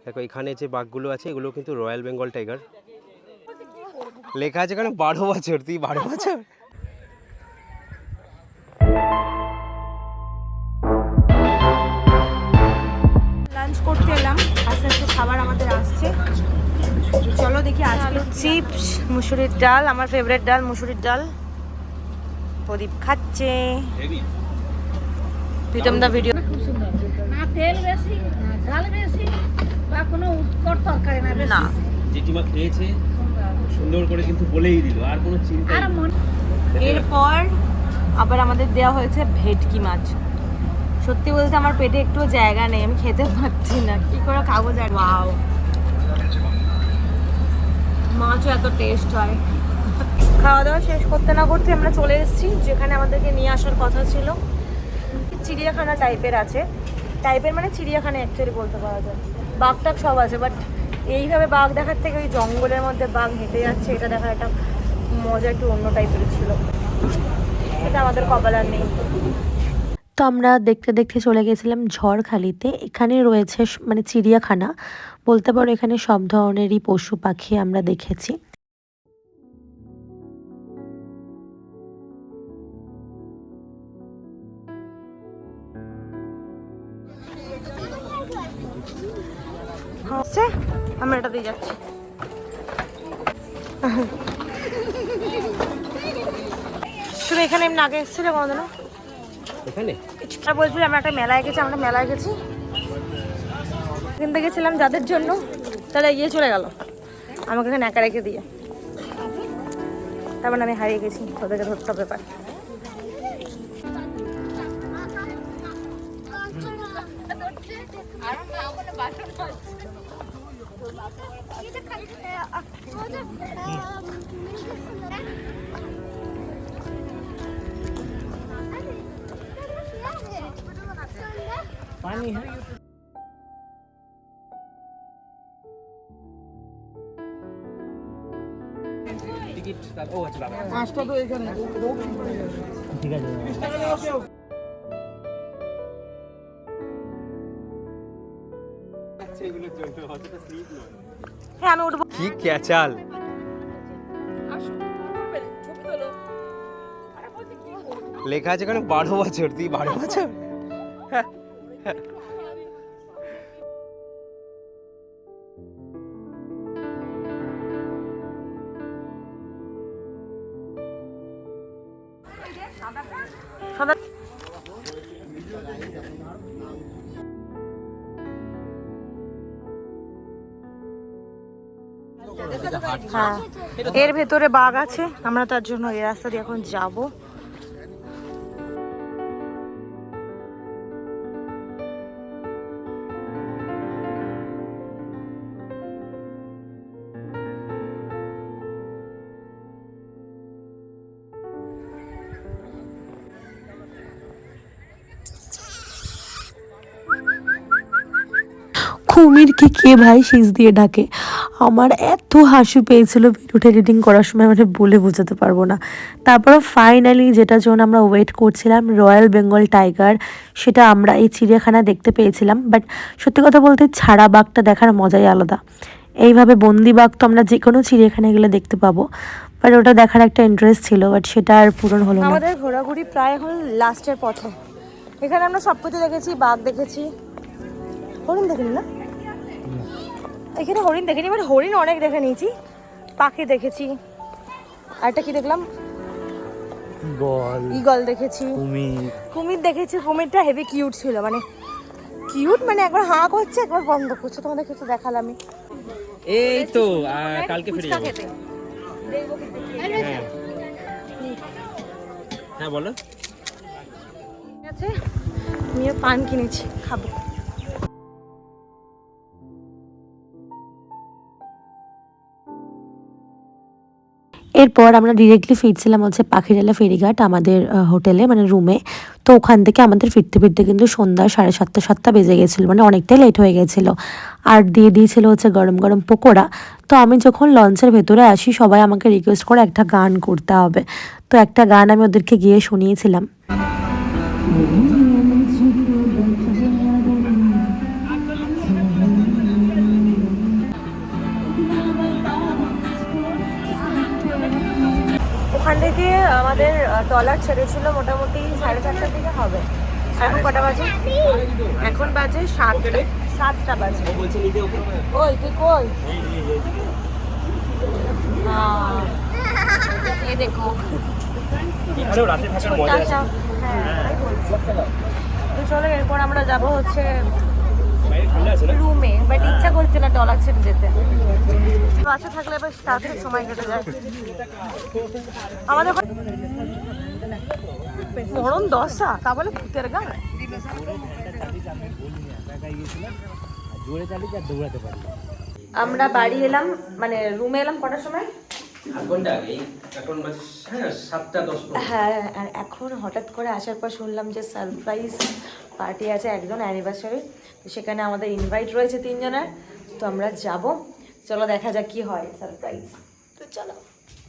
দেখো এখানে যে বাঘগুলো আছে এগুলো কিন্তু রয়্যাল বেঙ্গল টাইগার। লেখা আছে এখানে 12 বছর। তুই 12 বছর? লাঞ্চ করতে এলাম, আস্তে আস্তে খাবার আমাদের আসছে। চলো দেখি। আলু চিপস, মুসুরির ডাল, আমার ফেভারিট ডাল মুসুরির ডাল। প্রদীপ খাচ্ছে। প্রীতম দা ভিডিও। খুব সুন্দর, না তেল বেশি না ঝাল বেশি বা কোনো উৎকট তরকারি না বেশি। না, জেঠিমা খেয়েছে সুন্দর করে কিন্তু বলেই দিল, আর কোনো চিন্তা আর মন এরপর আবার আমাদের দেওয়া হয়েছে ভেটকি মাছ। সত্যি বলতে আমার পেটে একটু জায়গা নেই, আমি খেতে পারছি না। কি করে কাগজ আর ওয়াও, মাছও এত টেস্ট হয়। খাওয়া দাওয়া শেষ করতে না করতে আমরা চলে এসেছি যেখানে আমাদেরকে নিয়ে আসার কথা ছিল। চিড়িয়াখানা টাইপের আছে, টাইপের মানে চিড়িয়াখানা অ্যাকচুয়ালি বলতে পারা যায়। বাঘ টাঘ সব আছে, বাট এইভাবে বাঘ দেখার থেকে ওই জঙ্গলের মধ্যে বাঘ হেঁটে যাচ্ছে এটা দেখার একটা মজা একটু অন্য টাইপের ছিল। এটা আমাদের কপাল নেই। তো আমরা দেখতে দেখতে চলে গেছিলাম ঝড়খালিতে। এখানে রয়েছে মানে চিড়িয়াখানা বলতে পারো, এখানে সব ধরনেরই পশু পাখি আমরা দেখেছি। আমরা এটা দিয়ে যাচ্ছি। তুমি এখানে এমনি আগে এসেছিলে কোনোদিনও? এখানে বলছিলাম আমরা একটা মেলায় গেছি, আমরা মেলায় গেছি, কিনতে গেছিলাম যাদের জন্য, তারা এগিয়ে চলে গেল আমাকে এখানে একা রেখে দিয়ে। তারপর আমি হারিয়ে গেছি, ওদেরকে ধরতে ব্যাপার। পাঁচটা তো এখানে ঠিক আছে। হ্যাঁ আমি উঠবো। কি ক্যাচাল! লেখা আছে এখানে 12 বছর। তুই 12 বছর? হ্যাঁ, এর ভেতরে বাঘ আছে, আমরা তার জন্য এই রাস্তা দিয়ে এখন যাব। কুমিরকে কে ভাই শীষ দিয়ে ডাকে! আমার এত হাসি পেয়েছিল ভিডিওটা এডিটিং করার সময়, মানে বলে বোঝাতে পারবো না। তারপর ফাইনালি যেটার জন্য আমরা ওয়েট করছিলাম, রয়্যাল বেঙ্গল টাইগার, সেটা আমরা এই চিড়িয়াখানা দেখতে পেয়েছিলাম। বাট সত্যি কথা বলতে ছাড়া বাঘটা দেখার মজাই আলাদা। এইভাবে বন্দি বাঘ তো আমরা যে কোনো চিড়িয়াখানায় গেলে দেখতে পাবো, বাট ওটা দেখার একটা ইন্টারেস্ট ছিল, বাট সেটা আর পূরণ হলো না। আমাদের ঘোরাঘুরি প্রায় এখন লাস্টের পথে। এখানে আমরা সব কিছু দেখেছি, বাঘ দেখেছি, হরিণ দেখিনি না, এখানে হরিণ দেখিনি, বাট হরিণ অনেক দেখে নিয়েছি। পাখি দেখেছি, আরেকটা কি দেখলাম, ঈগল দেখেছি, কুমির দেখেছি। কুমিরটা হেভি কিউট ছিল, মানে কিউট, মানে একবার হাঁ করছে একবার বন্ধ করছে। তোমাদের কিছু দেখালামই। এই তো কালকে ফিরে যাব। হ্যাঁ বলো। ঠিক আছে, আমিও পান কিনেছি, খাবো। এরপর আমরা ডিরেক্টলি ফিরছিলাম হচ্ছে পাখিরালা ফেরিঘাট আমাদের হোটেলে, মানে রুমে। তো ওখান থেকে আমাদের ফিরতে ফিরতে কিন্তু সন্ধ্যা 7:30 বেজে গেছিলো, মানে অনেকটাই লেট হয়ে গেছিলো। আর দিয়ে দিয়েছিল হচ্ছে গরম গরম পকোড়া। তো আমি যখন লঞ্চের ভেতরে আসি, সবাই আমাকে রিকোয়েস্ট করে একটা গান করতে হবে। তো একটা গান আমি ওদেরকে গিয়ে শুনিয়েছিলাম। আমাদের ট্রলার ছেড়েছিল মোটামুটি 4:30টার দিকে হবে। আর এখন কটা বাজে? এখন বাজে 7টা বাজে। ও বলছে নিতে ওকে। ওই তুই কই? এই দেখো এখানেও রাতে থাকার মজা আছে। হ্যাঁ তো চলো এরপর আমরা যাব হচ্ছে বাইরে ঠান্ডা আছে না? রুমে, বাট ইচ্ছা করছে না ট্রলার ছেড়ে যেতে। বাচ্চা থাকলে এবার তাড়াতাড়ি সময় কেটে যায়। আমাদের গরম 10টা, তা বলে ভূতের গান। আমরা বাড়ি এলাম, মানে রুমে এলাম কটার সময়? আধ ঘন্টা আগে। এখন বাজে 7:10। হ্যাঁ, আর এখন হঠাৎ করে আসার পর শুনলাম যে সারপ্রাইজ পার্টি আছে একজন অ্যানিভার্সারি, তো সেখানে আমাদের ইনভাইট রয়েছে 3 জনের, তো আমরা যাব। চলো দেখা যাক কি হয় সারপ্রাইজ। তো চলো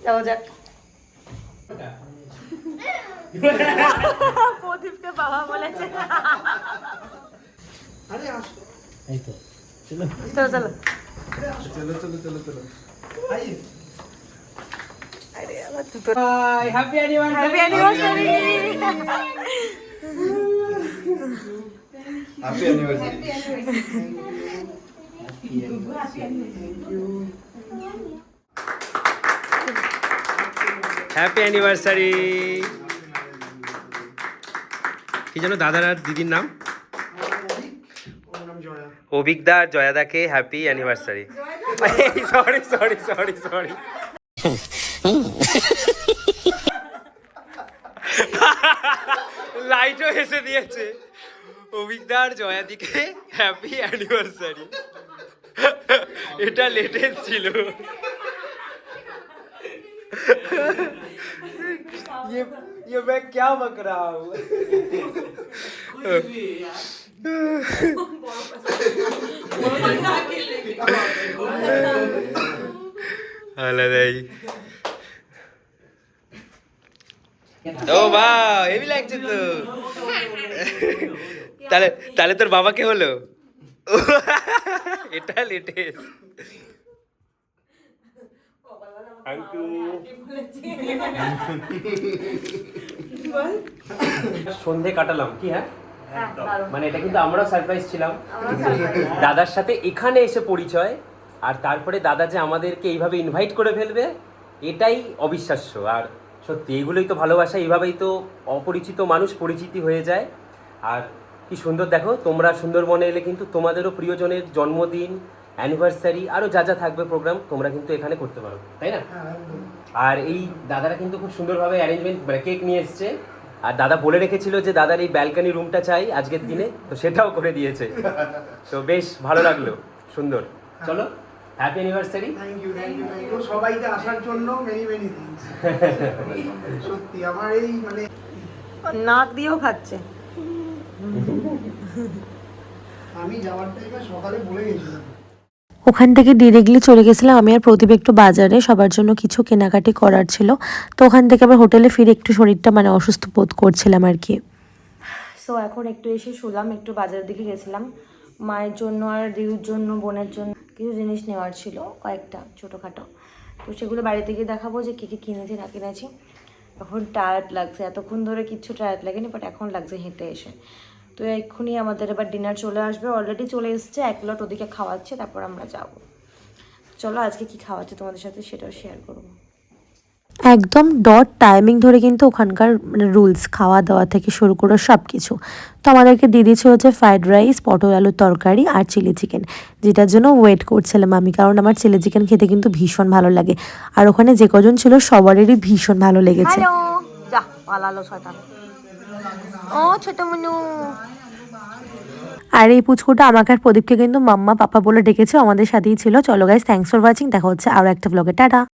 যাওয়া যাক। প্রদীপকে বাবা বলেছে। এই তো চলো চলো চলো চলো চলো চলো চলো আরে আমার দুটো happy anniversary. Happy anniversary. Happy anniversary. Happy anniversary. কি জানো দাদার আর দিদির নাম? অভিকদা আর জয়াদাকে happy anniversary. Sorry sorry sorry sorry. লাইটও এসে দিয়েছে। অভিকদা আর জয়াদিকে হ্যাপি অ্যানিভার্সারি। এটা লেটেস্ট ছিল। ये मैं क्या बक रहा हूँ। আলাদাই। ও বাহ, হেভি লাগছে তো। তাহলে তাহলে তোর বাবা কে হলো? এটা লেটেস্ট। সন্ধে কাটালাম কি? হ্যাঁ, মানে এটা কিন্তু আমরাও সারপ্রাইজ ছিলাম। দাদার সাথে এখানে এসে পরিচয়, আর তারপরে দাদা যে আমাদেরকে এইভাবে ইনভাইট করে ফেলবে, এটাই অবিশ্বাস্য। আর সত্যি এইগুলোই তো ভালোবাসা, এইভাবেই তো অপরিচিত মানুষ পরিচিতি হয়ে যায়। আর কি সুন্দর দেখো, তোমরা সুন্দরবনে এলে কিন্তু তোমাদেরও প্রিয়জনের জন্মদিন, অ্যানিভার্সারি, আরও যা যা থাকবে প্রোগ্রাম, তোমরা কিন্তু এখানে করতে পারো, তাই না? আর এই দাদারা কিন্তু খুব সুন্দরভাবে অ্যারেঞ্জমেন্ট, মানে কেক নিয়ে এসছে। আর দাদা বলে রেখেছিল যে দাদার এই ব্যালকনি রুমটা চাই আজকের দিনে, তো সেটাও করে দিয়েছে। তো বেশ ভালো লাগলো, সুন্দর। চলো happy anniversary. Thank you thank you thank you সবাইকে আসার জন্য মেনি মেনি থ্যাঙ্কস। সত্যি আমার এই মানে নাক দিয়েও খাচ্ছে। আমি যাওয়ার টাইমে সকালে বলে গেছিলাম। ওখান থেকে ডিরেক্টলি চলে গেছিলাম আমি আর প্রদীপ একটু বাজারে, সবার জন্য কিছু কেনাকাটি করার ছিল। তো ওখান থেকে আবার হোটেলে ফিরে একটু শরীরটা মানে অসুস্থ বোধ করছিলাম আর কি। সো এখন একটু এসে শুলাম, একটু বাজারের দিকে গেছিলাম মায়ের জন্য আর দিদির জন্য, বোনের জন্য কিছু জিনিস নেওয়ার ছিল, কয়েকটা ছোটোখাটো। তো সেগুলো বাড়িতে গিয়ে দেখাবো যে কী কী কিনেছি না কিনেছি। এখন টায়ার্ড লাগছে, এতক্ষণ ধরে কিচ্ছু টায়ার্ড লাগেনি, বাট এখন লাগছে হেঁটে এসে। তো এক্ষুনি আমাদের এবার ডিনার চলে আসবে, অলরেডি চলে এসছে, 1 লট ওদিকে খাওয়াচ্ছে, তারপর আমরা যাব। চলো আজকে কি খাওয়াচ্ছে তোমাদের সাথে সেটাও শেয়ার করবো। একদম ডট টাইমিং ধরে কিন্তু ওখানকার মানে রুলস, খাওয়া দাওয়া থেকে শুরু করে সব কিছু। তো আমাদেরকে দিয়ে দিচ্ছে হচ্ছে ফ্রাইড রাইস, পটল আলুর তরকারি আর চিলি চিকেন, যেটার জন্য ওয়েট করছিলাম আমি, কারণ আমার চিলি চিকেন খেতে কিন্তু ভীষণ ভালো লাগে। আর ওখানে যে কজন ছিল সবারই ভীষণ ভালো লেগেছে। হ্যালো, যা পালালো শয়তান। ও ছোট মনু। আর এই পুচকুটা আমাকে আর প্রদীপকে কিন্তু মাম্মা পাপা বলে ডেকেছে, আমাদের সাথেই ছিল। চলো গাইস, থ্যাঙ্কস ফর ওয়াচিং, দেখা হচ্ছে আরও একটা ব্লগে, টাটা।